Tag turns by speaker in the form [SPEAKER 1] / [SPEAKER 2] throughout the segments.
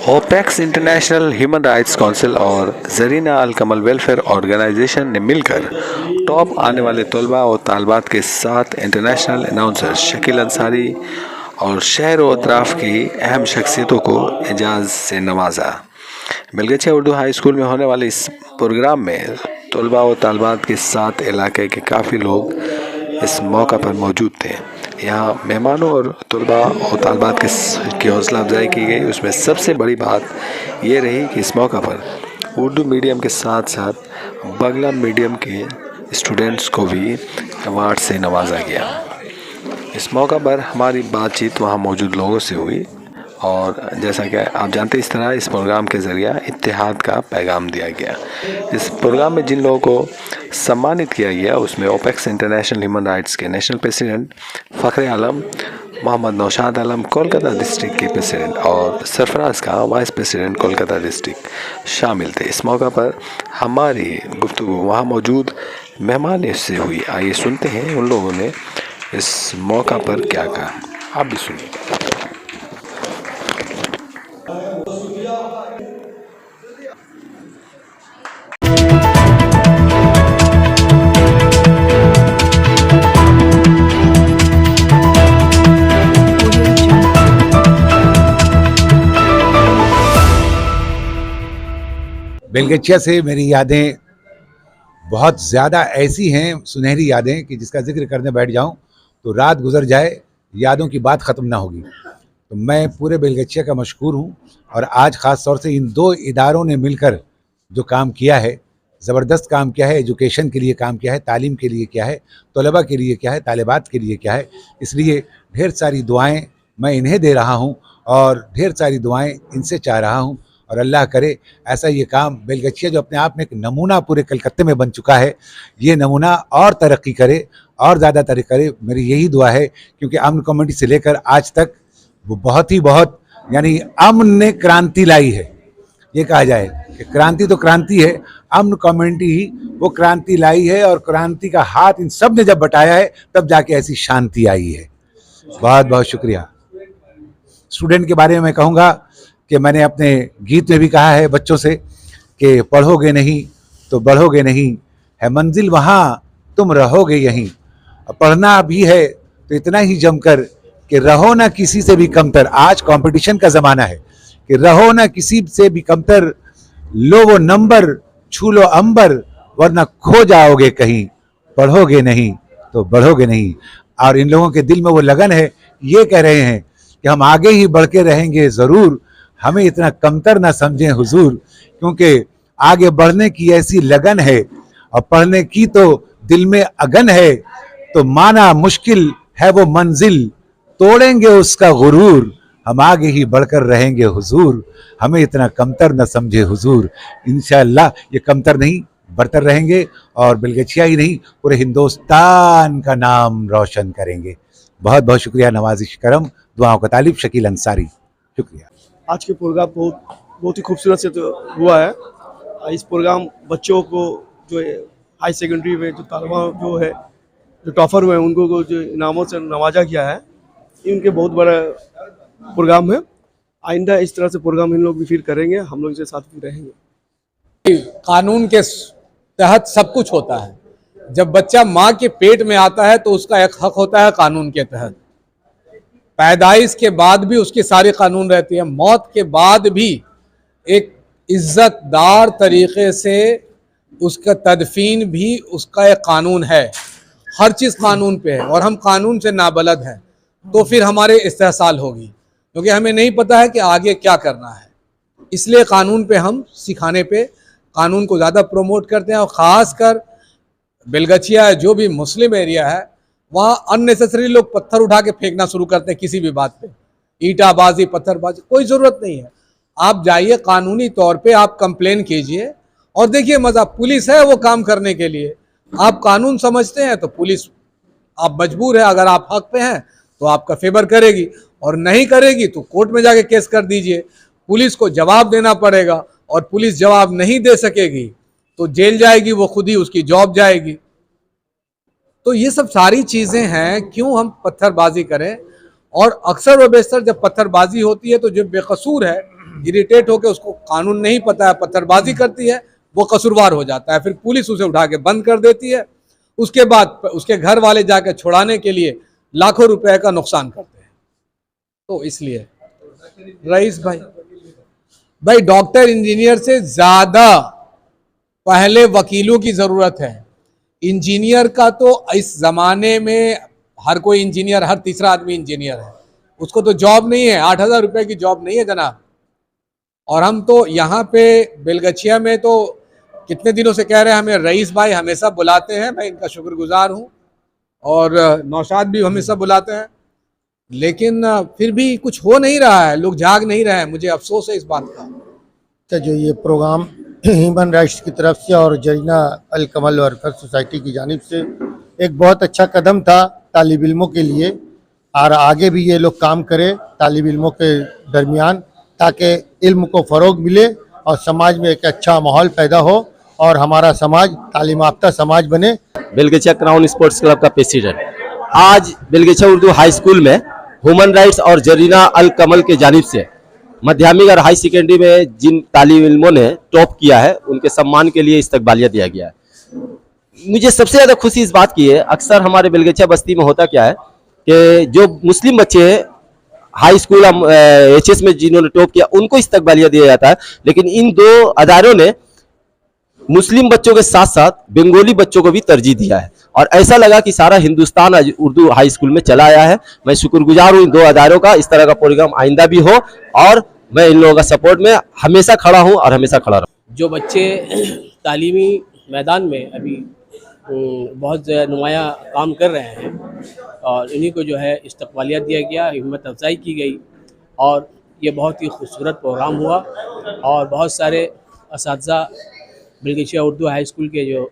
[SPEAKER 1] Opex international human rights council और जरीना अल कमल welfare organisation ने मिलकर टॉप आने वाले तलबा और तालबात के साथ इंटरनेशनल अनाउंसर शकील अंसारी और शहर व अतराफ़ की अहम शख्सियतों को एजाज़ से नवाजा। बेलगछिया उर्दू हाई स्कूल में होने वाले इस प्रोग्राम में तलबा व तालबात के साथ इलाके के काफ़ी लोग इस मौका पर मौजूद थे। यहाँ मेहमानों और तलबा और तालबात की हौसला अफजाई की गई। उसमें सबसे बड़ी बात ये रही कि इस मौका पर उर्दू मीडियम के साथ साथ बांग्ला मीडियम के स्टूडेंट्स को भी अवार्ड से नवाजा गया। इस मौका पर हमारी बातचीत वहाँ मौजूद लोगों से हुई और जैसा कि आप जानते हैं, इस तरह इस प्रोग्राम के ज़रिए इत्तेहाद का पैगाम दिया गया। इस प्रोग्राम में जिन लोगों को सम्मानित किया गया उसमें ओपेक्स इंटरनेशनल ह्यूमन राइट्स के नेशनल प्रेसिडेंट फ़ख्र आलम मोहम्मद नौशाद आलम कोलकाता डिस्ट्रिक्ट के प्रेसिडेंट और सरफराज का वाइस प्रेसिडेंट कोलकाता डिस्ट्रिक्ट शामिल थे। इस मौका पर हमारी गुफ्तगू वहाँ मौजूद मेहमान से हुई। आइए सुनते हैं उन लोगों ने इस मौका पर क्या कहा, आप भी सुनिए।
[SPEAKER 2] बेलगछिया से मेरी यादें बहुत ज़्यादा ऐसी हैं, सुनहरी यादें, कि जिसका जिक्र करने बैठ जाऊं तो रात गुजर जाए, यादों की बात ख़त्म ना होगी। तो मैं पूरे बेलगछिया का मशकूर हूं और आज ख़ास तौर से इन दो इदारों ने मिलकर जो काम किया है, ज़बरदस्त काम किया है। एजुकेशन के लिए काम किया है, तालीम के लिए किया है, तलबा के लिए क्या है, तालिबात के लिए क्या है। इसलिए ढेर सारी दुआएँ मैं इन्हें दे रहा हूँ और ढेर सारी दुआएँ इनसे चाह रहा हूँ और अल्लाह करे ऐसा ये काम बेलगछिया जो अपने आप में एक नमूना पूरे कलकत्ते में बन चुका है, ये नमूना और तरक्की करे और ज़्यादा तरक्की करे। मेरी यही दुआ है, क्योंकि अमन कमेटी से लेकर आज तक वो बहुत यानी अमन ने क्रांति लाई है। ये कहा जाए कि क्रांति तो क्रांति है, अमन कमेटी ही वो क्रांति लाई है और क्रांति का हाथ इन सब ने जब बटाया है तब जाके ऐसी शांति आई है। बहुत बहुत शुक्रिया। स्टूडेंट के बारे में मैं कहूँगा कि मैंने अपने गीत में भी कहा है बच्चों से कि पढ़ोगे नहीं तो बढ़ोगे नहीं, है मंजिल वहाँ तुम रहोगे यहीं। पढ़ना भी है तो इतना ही जमकर कि रहो ना किसी से भी कमतर। आज कंपटीशन का ज़माना है कि रहो ना किसी से भी कमतर, लो वो नंबर छू लो अंबर, वरना खो जाओगे कहीं। पढ़ोगे नहीं तो बढ़ोगे नहीं। और इन लोगों के दिल में वो लगन है, ये कह रहे हैं कि हम आगे ही बढ़ के रहेंगे ज़रूर, हमें इतना कमतर ना समझें हुजूर, क्योंकि आगे बढ़ने की ऐसी लगन है और पढ़ने की तो दिल में अगन है। तो माना मुश्किल है वो मंजिल, तोड़ेंगे उसका गुरूर, हम आगे ही बढ़कर रहेंगे हुजूर, हमें इतना कमतर न समझे हुजूर। इंशाअल्लाह ये कमतर नहीं, बढ़तर रहेंगे और बेलगछिया ही नहीं पूरे हिंदुस्तान का नाम रोशन करेंगे। बहुत बहुत शुक्रिया, नवाजिश करम, दुआओं का तालिब, शकील अंसारी। शुक्रिया।
[SPEAKER 3] आज के प्रोग्राम बहुत ही खूबसूरत से तो हुआ है। इस प्रोग्राम बच्चों को जो हाई सेकेंडरी में जो तालबा जो है, जो टॉपर हुए हैं, उनको जो इनामों से नवाजा गया है, इनके बहुत बड़ा प्रोग्राम है। आइंदा इस तरह से प्रोग्राम इन लोग भी फिर करेंगे, हम लोग इनके साथ भी रहेंगे।
[SPEAKER 4] कानून के तहत सब कुछ होता है। जब बच्चा माँ के पेट में आता है तो उसका एक हक होता है कानून के तहत। पैदाइश के बाद भी उसकी सारी कानून रहती है, मौत के बाद भी एक इज्जतदार तरीके से उसका तदफीन भी उसका एक कानून है। हर चीज़ कानून पे है और हम कानून से नाबलद हैं तो फिर हमारे इस्तेहसाल होगी, क्योंकि हमें नहीं पता है कि आगे क्या करना है। इसलिए कानून पे हम सिखाने पे कानून को ज़्यादा प्रमोट करते हैं। और ख़ास कर बेलगछिया जो भी मुस्लिम एरिया है, वहाँ अननेसेसरी लोग पत्थर उठा के फेंकना शुरू करते हैं किसी भी बात पे, ईंटाबाजी, पत्थरबाजी, कोई ज़रूरत नहीं है। आप जाइए, कानूनी तौर पे आप कंप्लेन कीजिए और देखिए मज़ा। पुलिस है वो काम करने के लिए। आप कानून समझते हैं तो पुलिस आप मजबूर है, अगर आप हक पे हैं तो आपका फेवर करेगी और नहीं करेगी तो कोर्ट में जाके केस कर दीजिए। पुलिस को जवाब देना पड़ेगा और पुलिस जवाब नहीं दे सकेगी तो जेल जाएगी, वो खुद ही उसकी जॉब जाएगी। तो ये सब सारी चीज़ें हैं, क्यों हम पत्थरबाजी करें। और अक्सर व बेशतर जब पत्थरबाजी होती है तो जो बेकसूर है इरिटेट होकर उसको कानून नहीं पता है, पत्थरबाजी करती है, वो कसूरवार हो जाता है। फिर पुलिस उसे उठा के बंद कर देती है। उसके बाद उसके घर वाले जाकर छुड़ाने के लिए लाखों रुपए का नुकसान करते हैं। तो इसलिए रईस भाई डॉक्टर इंजीनियर से ज्यादा पहले वकीलों की जरूरत है। इंजीनियर का तो इस जमाने में हर कोई इंजीनियर, हर तीसरा आदमी इंजीनियर है, उसको तो जॉब नहीं है, 8,000 रुपए की जॉब नहीं है जनाब। और हम तो यहाँ पे बेलगछिया में तो कितने दिनों से कह रहे हैं, हमें रईस भाई हमेशा बुलाते हैं, मैं इनका शुक्रगुजार हूँ, और नौशाद भी हमेशा बुलाते हैं, लेकिन फिर भी कुछ हो नहीं रहा है, लोग जाग नहीं रहे हैं। मुझे अफसोस है इस बात का।
[SPEAKER 5] तो जो ये प्रोग्राम ह्यूमन राइट्स की तरफ से और जरीना अल कमल वेलफेयर सोसाइटी की जानिब से एक बहुत अच्छा कदम था तालिब इल्मों के लिए, और आगे भी ये लोग काम करें तालिब इल्मों के दरमियान, ताकि इल्म को फ़रोग मिले और समाज में एक अच्छा माहौल पैदा हो और हमारा समाज तालीम याफ्ता समाज बने।
[SPEAKER 6] बेलगछिया क्राउन स्पोर्ट्स क्लब का प्रेसिडेंट आज बेलगछिया उर्दू हाई स्कूल में ह्यूमन राइट्स और जरीना अल कमल के जानिब से माध्यमिक और हाई सेकेंडरी में जिन तालिब इल्मों ने टॉप किया है उनके सम्मान के लिए इस्तकबालिया दिया गया है। मुझे सबसे ज़्यादा खुशी इस बात की है, अक्सर हमारे बेलगछिया बस्ती में होता क्या है कि जो मुस्लिम बच्चे हाई स्कूल HS में जिन्होंने टॉप किया उनको इस्तकबालिया दिया जाता है, लेकिन इन दो अदारों ने मुस्लिम बच्चों के साथ साथ बंगाली बच्चों को भी तरजीह दिया है, और ऐसा लगा कि सारा हिंदुस्तान आज उर्दू हाई स्कूल में चला आया है। मैं शुक्रगुजार हूँ इन दो अदारों का। इस तरह का प्रोग्राम आइंदा भी हो, और मैं इन लोगों का सपोर्ट में हमेशा खड़ा हूँ और हमेशा खड़ा रहूँ।
[SPEAKER 7] जो बच्चे तालीमी मैदान में अभी बहुत नुमाया काम कर रहे हैं, और इन्हीं को जो है इस्तकबालिया दिया गया, हिम्मत अफजाई की गई, और ये बहुत ही खूबसूरत प्रोग्राम हुआ। और बहुत सारे असातिज़ा बेलगछिया उर्दू हाई स्कूल के जो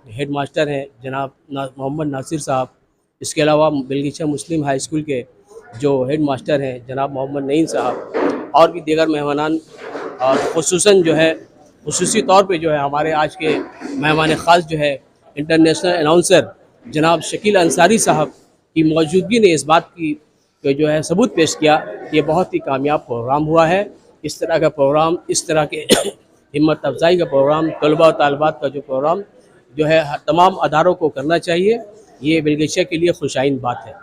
[SPEAKER 7] हेड मास्टर हैं जनाब मोहम्मद नासिर साहब, इसके अलावा बेलगछिया मुस्लिम हाई स्कूल के जो हेड मास्टर हैं जनाब मोहम्मद नईम साहब, और भी दीगर मेहमानान, और ख़ुसूसन जो है ख़ुसूसी तौर पे जो है हमारे आज के मेहमान ख़ास जो है इंटरनेशनल अनाउंसर जनाब शकील अंसारी साहब की मौजूदगी ने इस बात की जो है सबूत पेश किया कि ये बहुत ही कामयाब प्रोग्राम हुआ है। इस तरह का प्रोग्राम, इस तरह के हिम्मत अफजाई का प्रोग्राम, तलबा और तालिबात का जो प्रोग्राम जो है तमाम अदारों को करना चाहिए। ये बेलगछिया के लिए खुशाइन बात है।